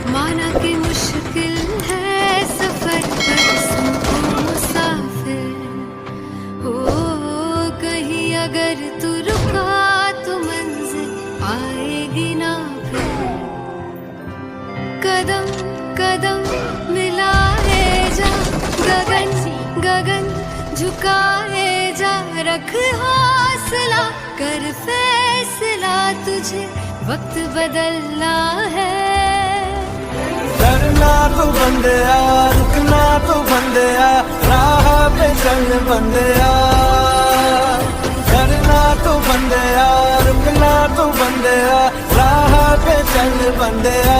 माना कि मुश्किल है सफर पर सुनो मुसाफिर हो, कहीं अगर तू रुका तो मंजिल आएगी ना फिर। कदम कदम मिलाए जा, गगन गगन झुकाए जा, रख हौसला कर फैसला, तुझे वक्त बदलना है। डरना तो बंदिया, रुकना तो बंदिया, राह पे चल बंदिया। डरना तो बंदिया, रुकना तो बंदिया, राह पे चल बंदिया।